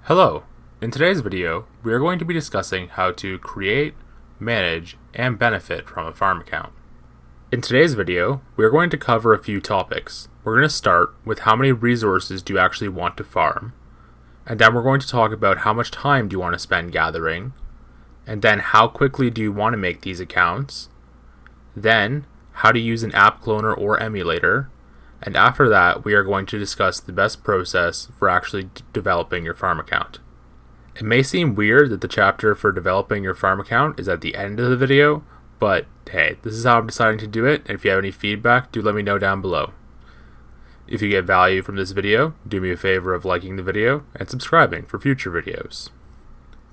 Hello! In today's video, we are going to be discussing how to create, manage, and benefit from a farm account. In today's video, we are going to cover a few topics. We're going to start with how many resources do you actually want to farm, and then we're going to talk about how much time do you want to spend gathering, and then how quickly do you want to make these accounts, then how to use an app cloner or emulator, and after that, we are going to discuss the best process for actually developing your farm account. It may seem weird that the chapter for developing your farm account is at the end of the video, but hey, this is how I'm deciding to do it, and if you have any feedback, do let me know down below. If you get value from this video, do me a favor of liking the video and subscribing for future videos.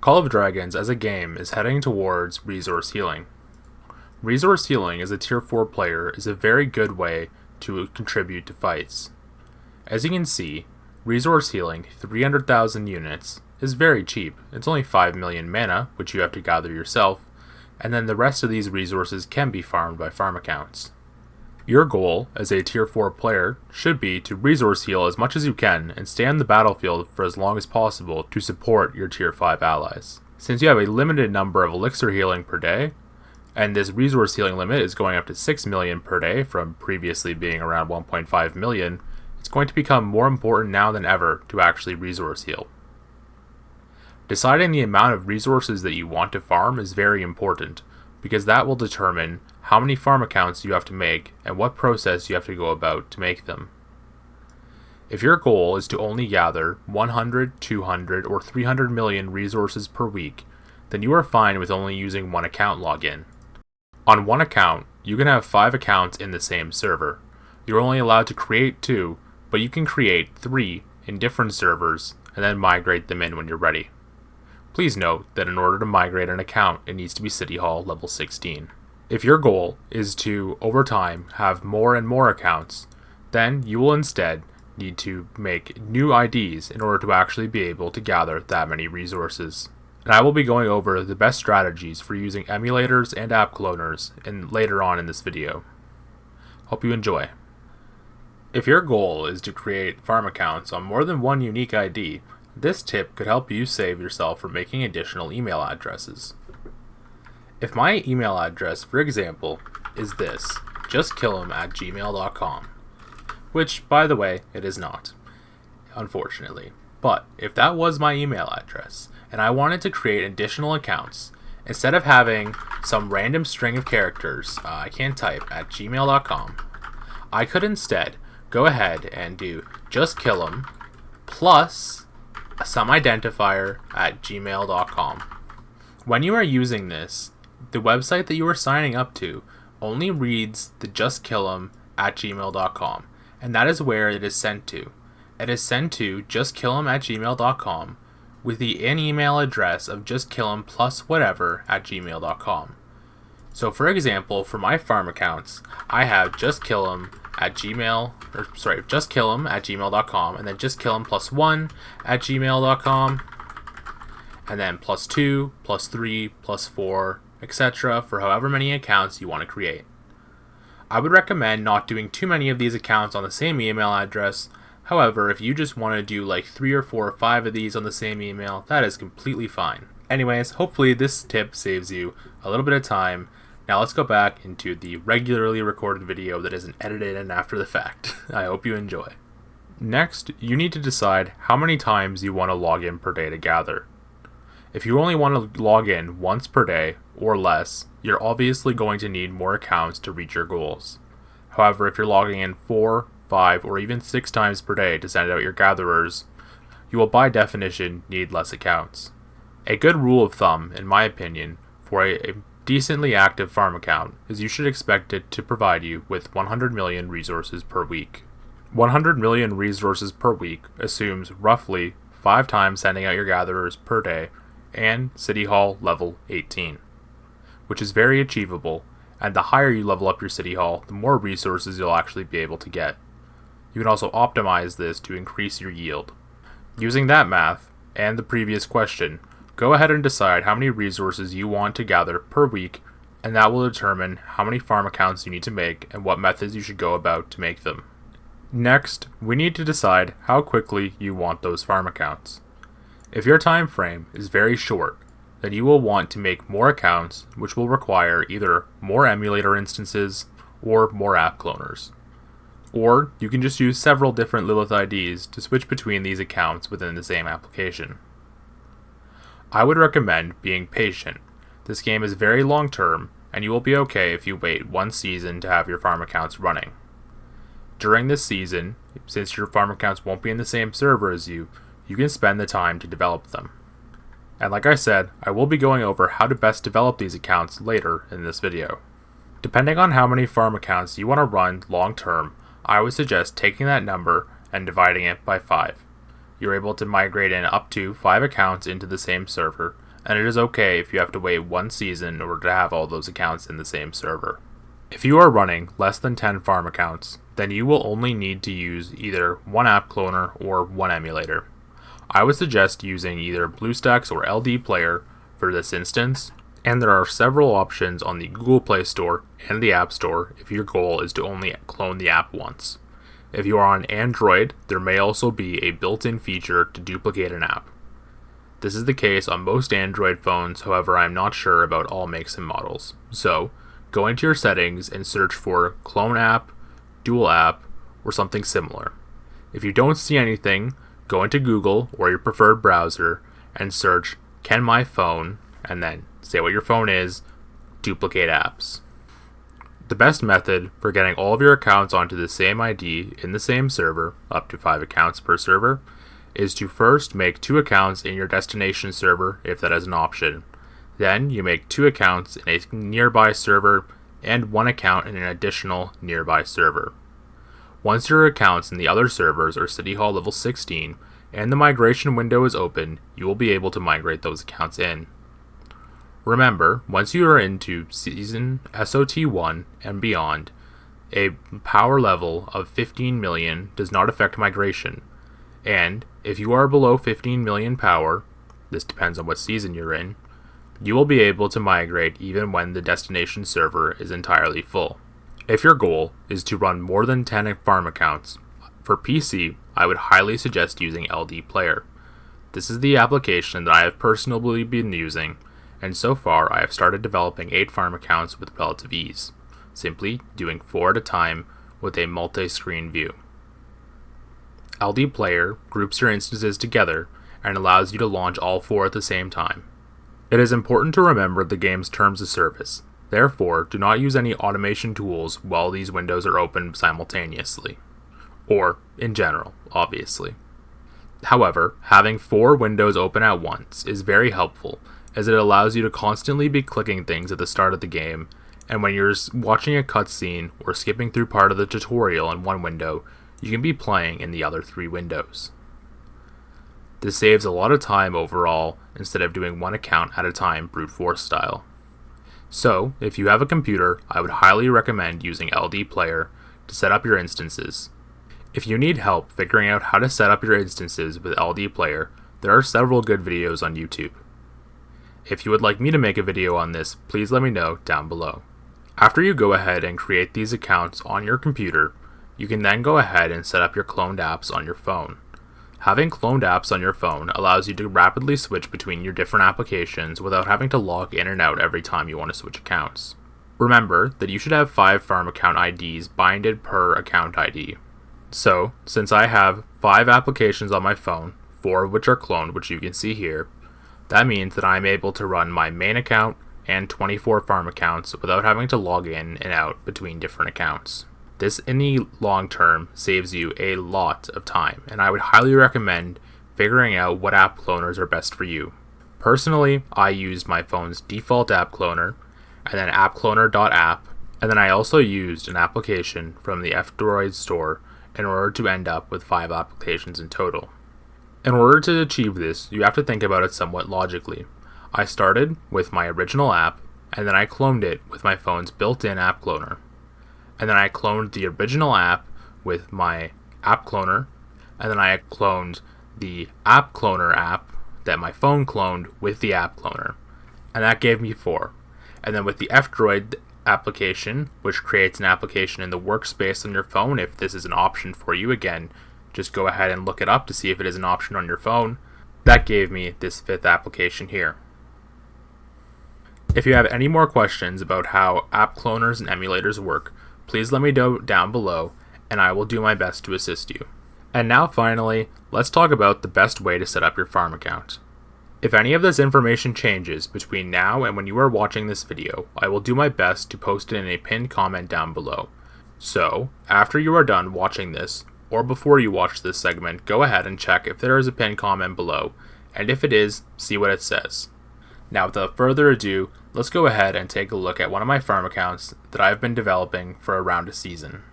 Call of Dragons as a game is heading towards resource healing. Resource healing as a tier 4 player is a very good way to contribute to fights. As you can see, resource healing 300,000 units is very cheap. It's only 5 million mana, which you have to gather yourself, and then the rest of these resources can be farmed by farm accounts. Your goal as a tier 4 player should be to resource heal as much as you can and stay on the battlefield for as long as possible to support your tier 5 allies. Since you have a limited number of elixir healing per day, and this resource healing limit is going up to 6 million per day from previously being around 1.5 million, it's going to become more important now than ever to actually resource heal. Deciding the amount of resources that you want to farm is very important, because that will determine how many farm accounts you have to make and what process you have to go about to make them. If your goal is to only gather 100, 200, or 300 million resources per week, then you are fine with only using one account login. On one account, you can have 5 accounts in the same server. You're only allowed to create 2, but you can create 3 in different servers and then migrate them in when you're ready. Please note that in order to migrate an account, it needs to be City Hall level 16. If your goal is to, over time, have more and more accounts, then you will instead need to make new IDs in order to actually be able to gather that many resources. And I will be going over the best strategies for using emulators and app cloners later on in this video. Hope you enjoy. If your goal is to create farm accounts on more than one unique ID, this tip could help you save yourself from making additional email addresses. If my email address, for example, is this, justkill'em@gmail.com, which, by the way, it is not, unfortunately. But if that was my email address, and I wanted to create additional accounts, instead of having some random string of characters I can't type at gmail.com, I could instead go ahead and do justkill'em plus some identifier at gmail.com. When you are using this, the website that you are signing up to only reads the justkill'em at gmail.com, and that is where it is sent to. It is sent to justkill'em@gmail.com with the email address of justkill'em plus whatever at gmail.com. So for example, for my farm accounts, I have justkill'em at gmail.com, and then justkill'em plus 1 at gmail.com, and then plus 2, plus 3, plus 4, etc. for however many accounts you want to create. I would recommend not doing too many of these accounts on the same email address. However, if you just want to do like 3 or 4 or 5 of these on the same email, that is completely fine. Anyways, hopefully this tip saves you a little bit of time. Now let's go back into the regularly recorded video that isn't edited in after the fact. I hope you enjoy. Next, you need to decide how many times you want to log in per day to gather. If you only want to log in once per day or less, you're obviously going to need more accounts to reach your goals. However, if you're logging in 4, 5, or even 6 times per day to send out your gatherers, you will by definition need less accounts. A good rule of thumb, in my opinion, for a decently active farm account is you should expect it to provide you with 100 million resources per week. 100 million resources per week assumes roughly 5 times sending out your gatherers per day and City Hall level 18, which is very achievable, and the higher you level up your City Hall, the more resources you'll actually be able to get. You can also optimize this to increase your yield. Using that math, and the previous question, go ahead and decide how many resources you want to gather per week, and that will determine how many farm accounts you need to make and what methods you should go about to make them. Next, we need to decide how quickly you want those farm accounts. If your time frame is very short, then you will want to make more accounts, which will require either more emulator instances or more app cloners. Or you can just use several different Lilith IDs to switch between these accounts within the same application. I would recommend being patient. This game is very long term, and you will be okay if you wait one season to have your farm accounts running. During this season, since your farm accounts won't be in the same server as you can spend the time to develop them. And like I said, I will be going over how to best develop these accounts later in this video. Depending on how many farm accounts you want to run long term, I would suggest taking that number and dividing it by 5. You're able to migrate in up to 5 accounts into the same server, and it is okay if you have to wait one season in order to have all those accounts in the same server. If you are running less than 10 farm accounts, then you will only need to use either one app cloner or one emulator. I would suggest using either BlueStacks or LD Player for this instance, and there are several options on the Google Play Store and the App Store if your goal is to only clone the app once. If you are on Android, there may also be a built-in feature to duplicate an app. This is the case on most Android phones, however I am not sure about all makes and models. So, go into your settings and search for Clone App, Dual App, or something similar. If you don't see anything, go into Google or your preferred browser and search Can My Phone, and then say what your phone is, duplicate apps. The best method for getting all of your accounts onto the same ID in the same server, up to 5 accounts per server, is to first make 2 accounts in your destination server if that is an option. Then you make 2 accounts in a nearby server and 1 account in an additional nearby server. Once your accounts in the other servers are City Hall level 16 and the migration window is open, you will be able to migrate those accounts in. Remember, once you are into Season SOT1 and beyond, a power level of 15 million does not affect migration, and if you are below 15 million power, this depends on what season you're in, you will be able to migrate even when the destination server is entirely full. If your goal is to run more than 10 farm accounts, for PC, I would highly suggest using LD Player. This is the application that I have personally been using, and so far I have started developing 8 farm accounts with relative ease, simply doing 4 at a time with a multi-screen view. LD Player groups your instances together and allows you to launch all 4 at the same time. It is important to remember the game's terms of service, therefore do not use any automation tools while these windows are open simultaneously. Or, in general, obviously. However, having 4 windows open at once is very helpful, as it allows you to constantly be clicking things at the start of the game, and when you're watching a cutscene or skipping through part of the tutorial in one window, you can be playing in the other 3 windows. This saves a lot of time overall instead of doing 1 account at a time brute force style. So, if you have a computer, I would highly recommend using LD Player to set up your instances. If you need help figuring out how to set up your instances with LD Player, there are several good videos on YouTube. If you would like me to make a video on this, please let me know down below. After you go ahead and create these accounts on your computer, you can then go ahead and set up your cloned apps on your phone. Having cloned apps on your phone allows you to rapidly switch between your different applications without having to log in and out every time you want to switch accounts. Remember that you should have 5 farm account IDs binded per account ID. So, since I have 5 applications on my phone, 4 of which are cloned, which you can see here, that means that I'm able to run my main account and 24 farm accounts without having to log in and out between different accounts. This in the long term saves you a lot of time, and I would highly recommend figuring out what app cloners are best for you. Personally, I used my phone's default app cloner, and then appcloner.app, and then I also used an application from the F-Droid store in order to end up with 5 applications in total. In order to achieve this, you have to think about it somewhat logically. I started with my original app, and then I cloned it with my phone's built-in app cloner. And then I cloned the original app with my app cloner, and then I cloned the app cloner app that my phone cloned with the app cloner. And that gave me 4. And then with the F-Droid application, which creates an application in the workspace on your phone, if this is an option for you, again, just go ahead and look it up to see if it is an option on your phone. That gave me this fifth application here. If you have any more questions about how app cloners and emulators work, please let me know down below and I will do my best to assist you. And now finally, let's talk about the best way to set up your farm account. If any of this information changes between now and when you are watching this video, I will do my best to post it in a pinned comment down below. So, after you are done watching this, or before you watch this segment, go ahead and check if there is a pinned comment below, and if it is, see what it says. Now without further ado, let's go ahead and take a look at one of my farm accounts that I've been developing for around a season.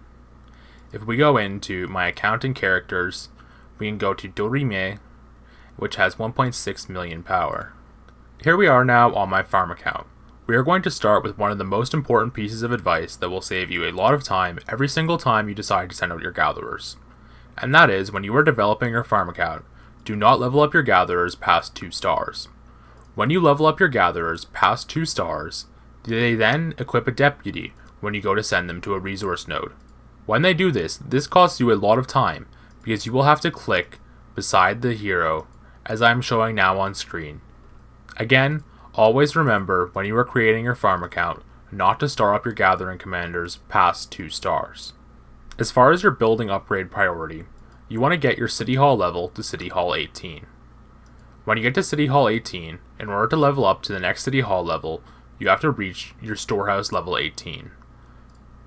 If we go into my account and characters, we can go to Dorime, which has 1.6 million power. Here we are now on my farm account. We are going to start with one of the most important pieces of advice that will save you a lot of time every single time you decide to send out your gatherers. And that is, when you are developing your farm account, do not level up your gatherers past 2 stars. When you level up your gatherers past 2 stars, they then equip a deputy when you go to send them to a resource node. When they do this costs you a lot of time because you will have to click beside the hero as I'm showing now on screen. Again, always remember when you are creating your farm account not to star up your gathering commanders past 2 stars. As far as your building upgrade priority, you want to get your City Hall level to City Hall 18. When you get to City Hall 18, in order to level up to the next City Hall level, you have to reach your storehouse level 18.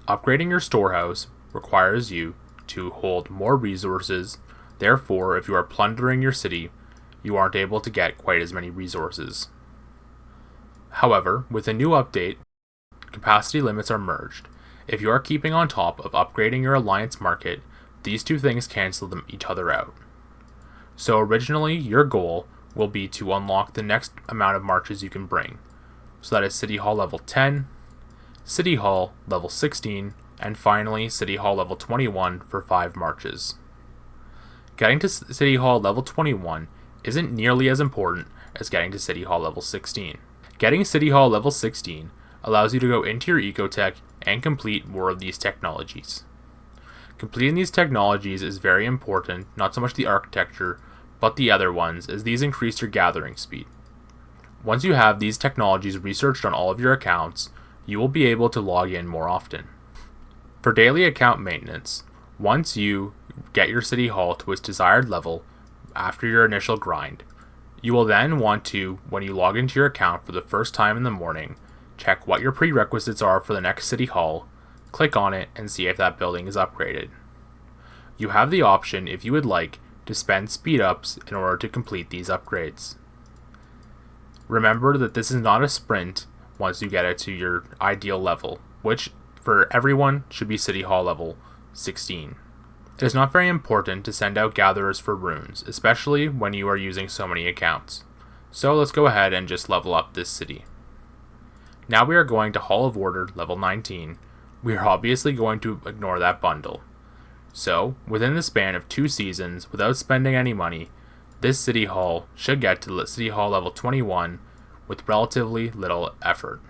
Upgrading your storehouse requires you to hold more resources, therefore if you are plundering your city, you aren't able to get quite as many resources. However, with a new update, capacity limits are merged. If you are keeping on top of upgrading your alliance market, these two things cancel each other out. So originally, your goal will be to unlock the next amount of marches you can bring. So that is City Hall level 10, City Hall level 16, and finally City Hall level 21 for 5 marches. Getting to City Hall level 21 isn't nearly as important as getting to City Hall level 16. Getting City Hall level 16 allows you to go into your ecotech and complete more of these technologies. Completing these technologies is very important, not so much the architecture, but the other ones, as these increase your gathering speed. Once you have these technologies researched on all of your accounts, you will be able to log in more often. For daily account maintenance, once you get your City Hall to its desired level after your initial grind, you will then want to, when you log into your account for the first time in the morning, check what your prerequisites are for the next City Hall, click on it, and see if that building is upgraded. You have the option, if you would like, to spend speed ups in order to complete these upgrades. Remember that this is not a sprint once you get it to your ideal level, which for everyone should be City Hall level 16. It is not very important to send out gatherers for runes, especially when you are using so many accounts. So let's go ahead and just level up this city. Now we are going to Hall of Order level 19. We are obviously going to ignore that bundle. So, within the span of 2 seasons, without spending any money, this City Hall should get to City Hall level 21 with relatively little effort.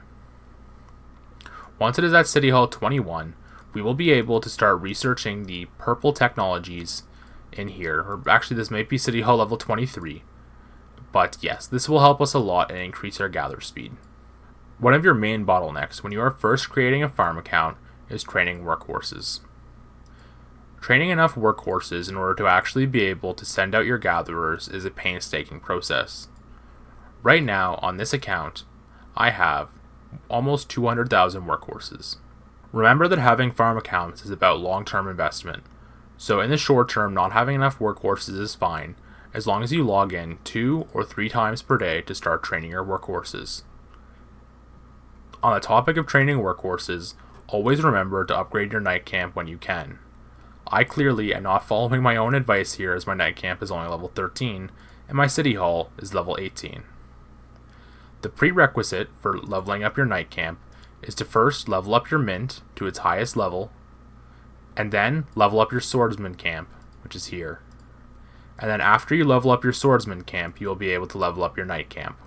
Once it is at City Hall 21, we will be able to start researching the purple technologies in here, or actually this might be City Hall level 23, but yes, this will help us a lot and increase our gather speed. One of your main bottlenecks when you are first creating a farm account is training workhorses. Training enough workhorses in order to actually be able to send out your gatherers is a painstaking process. Right now, on this account, I have almost 200,000 workhorses. Remember that having farm accounts is about long-term investment, so in the short term, not having enough workhorses is fine, as long as you log in 2 or 3 times per day to start training your workhorses. On the topic of training workhorses, always remember to upgrade your night camp when you can. I clearly am not following my own advice here, as my night camp is only level 13 and my City Hall is level 18. The prerequisite for leveling up your night camp is to first level up your mint to its highest level, and then level up your swordsman camp, which is here. And then after you level up your swordsman camp, you will be able to level up your night camp.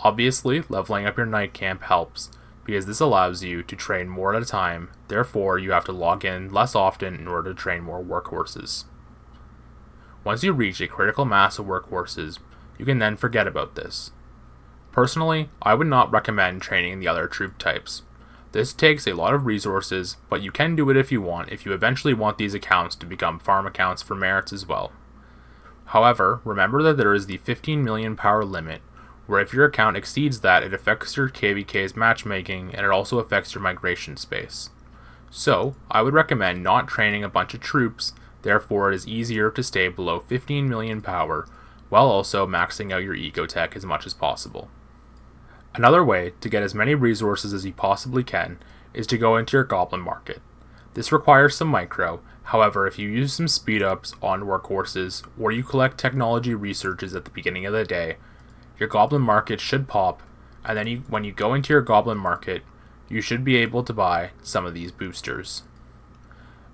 Obviously, leveling up your night camp helps, because this allows you to train more at a time, therefore you have to log in less often in order to train more workhorses. Once you reach a critical mass of workhorses, you can then forget about this. Personally, I would not recommend training the other troop types. This takes a lot of resources, but you can do it if you eventually want these accounts to become farm accounts for merits as well. However, remember that there is the 15 million power limit, where if your account exceeds that, it affects your KVK's matchmaking and it also affects your migration space. So, I would recommend not training a bunch of troops, therefore it is easier to stay below 15 million power, while also maxing out your ecotech as much as possible. Another way to get as many resources as you possibly can is to go into your goblin market. This requires some micro, however if you use some speed ups on workhorses or you collect technology researches at the beginning of the day, your goblin market should pop, and then when you go into your goblin market, you should be able to buy some of these boosters.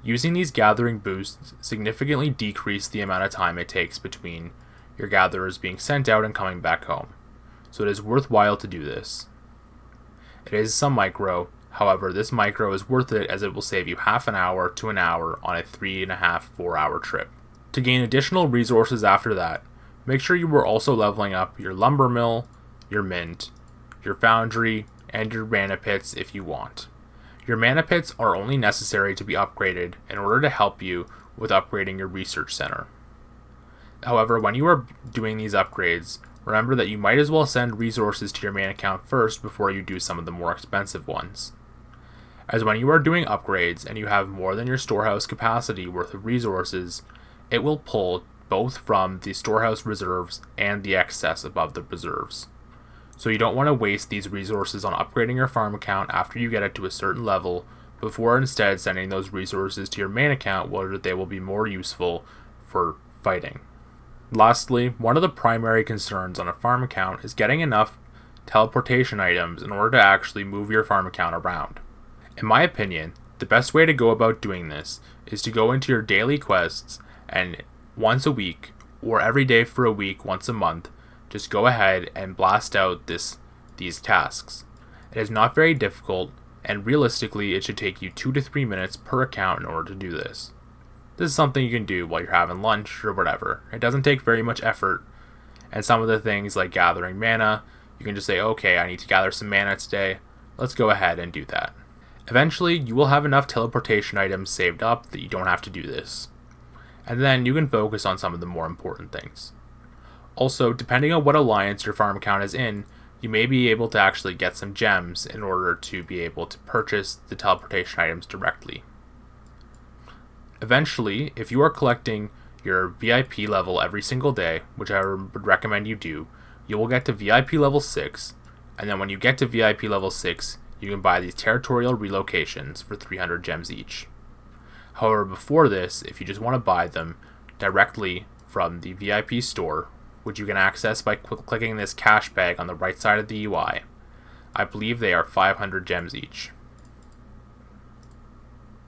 Using these gathering boosts significantly decrease the amount of time it takes between your gatherers being sent out and coming back home, so it is worthwhile to do this. It is some micro, however this micro is worth it as it will save you half an hour to an hour on a 3.5-4 hour trip. To gain additional resources after that, make sure you are also leveling up your lumber mill, your mint, your foundry, and your mana pits if you want. Your mana pits are only necessary to be upgraded in order to help you with upgrading your research center. However, when you are doing these upgrades, remember that you might as well send resources to your main account first before you do some of the more expensive ones. As when you are doing upgrades and you have more than your storehouse capacity worth of resources, it will pull both from the storehouse reserves and the excess above the reserves. So you don't want to waste these resources on upgrading your farm account after you get it to a certain level, before instead sending those resources to your main account where they will be more useful for fighting. Lastly, one of the primary concerns on a farm account is getting enough teleportation items in order to actually move your farm account around. In my opinion, the best way to go about doing this is to go into your daily quests and once a week, or every day for a week, once a month, just go ahead and blast out these tasks. It is not very difficult, and realistically it should take you 2 to 3 minutes per account in order to do this. This is something you can do while you're having lunch or whatever. It doesn't take very much effort, and some of the things like gathering mana, you can just say, okay, I need to gather some mana today, let's go ahead and do that. Eventually, you will have enough teleportation items saved up that you don't have to do this. And then you can focus on some of the more important things. Also, depending on what alliance your farm account is in, you may be able to actually get some gems in order to be able to purchase the teleportation items directly. Eventually, if you are collecting your VIP level every single day, which I would recommend you do, you will get to VIP level 6, and then when you get to VIP level 6, you can buy these territorial relocations for 300 gems each. However, before this, if you just want to buy them directly from the VIP store, which you can access by clicking this cash bag on the right side of the UI, I believe they are 500 gems each.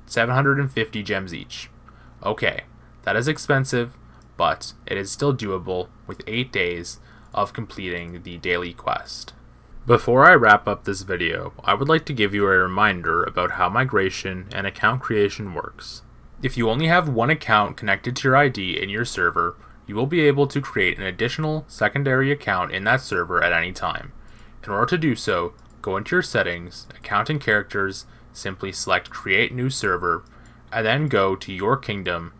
750 gems each. Okay, that is expensive, but it is still doable with 8 days of completing the daily quest. Before I wrap up this video, I would like to give you a reminder about how migration and account creation works. If you only have one account connected to your ID in your server, you will be able to create an additional secondary account in that server at any time. In order to do so, go into your settings, account and characters, simply select create new server, and then go to your kingdom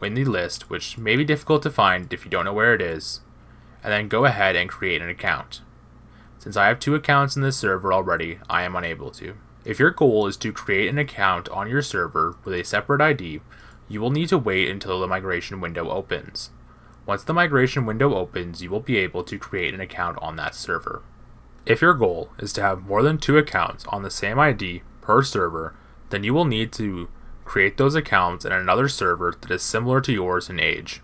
in the list, which may be difficult to find if you don't know where it is, and then go ahead and create an account. Since I have 2 accounts in this server already, I am unable to. If your goal is to create an account on your server with a separate ID, you will need to wait until the migration window opens. Once the migration window opens, you will be able to create an account on that server. If your goal is to have more than 2 accounts on the same ID per server, then you will need to create those accounts in another server that is similar to yours in age.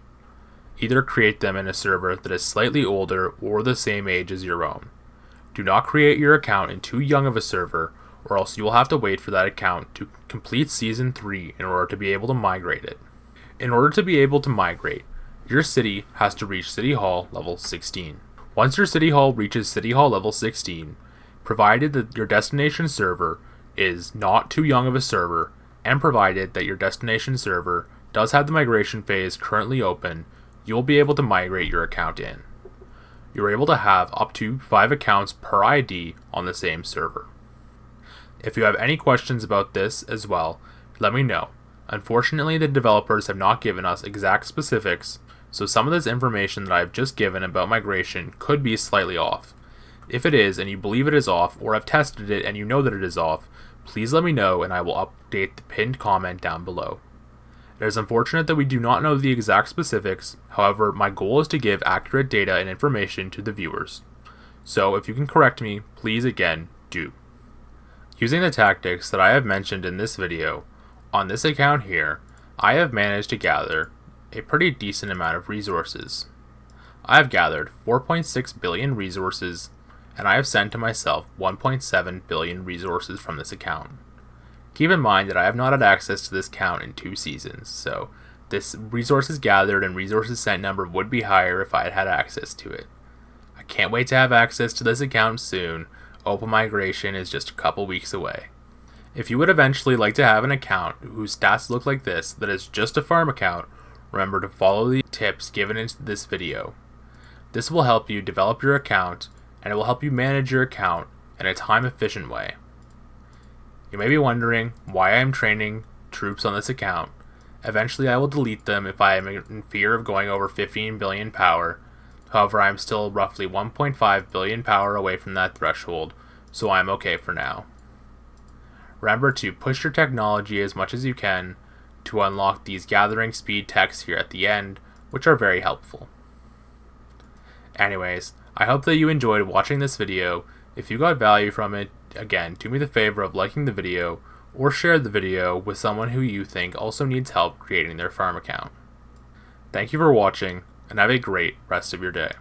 Either create them in a server that is slightly older or the same age as your own. Do not create your account in too young of a server, or else you will have to wait for that account to complete Season 3 in order to be able to migrate it. In order to be able to migrate, your city has to reach City Hall level 16. Once your City Hall reaches City Hall level 16, provided that your destination server is not too young of a server, and provided that your destination server does have the migration phase currently open, you will be able to migrate your account in. You're able to have up to 5 accounts per ID on the same server. If you have any questions about this as well, let me know. Unfortunately, the developers have not given us exact specifics, so some of this information that I have just given about migration could be slightly off. If it is, and you believe it is off, or have tested it and you know that it is off, please let me know and I will update the pinned comment down below. It is unfortunate that we do not know the exact specifics, however, my goal is to give accurate data and information to the viewers. So if you can correct me, please again, do. Using the tactics that I have mentioned in this video, on this account here, I have managed to gather a pretty decent amount of resources. I have gathered 4.6 billion resources, and I have sent to myself 1.7 billion resources from this account. Keep in mind that I have not had access to this count in 2 seasons, so this resources gathered and resources sent number would be higher if I had had access to it. I can't wait to have access to this account soon. Open migration is just a couple weeks away. If you would eventually like to have an account whose stats look like this, that is just a farm account, remember to follow the tips given in this video. This will help you develop your account, and it will help you manage your account in a time-efficient way. You may be wondering why I am training troops on this account. Eventually I will delete them if I am in fear of going over 15 billion power. However, I am still roughly 1.5 billion power away from that threshold, so I am okay for now. Remember to push your technology as much as you can to unlock these gathering speed techs here at the end, which are very helpful. Anyways, I hope that you enjoyed watching this video. If you got value from it, again, do me the favor of liking the video or share the video with someone who you think also needs help creating their farm account. Thank you for watching, and have a great rest of your day.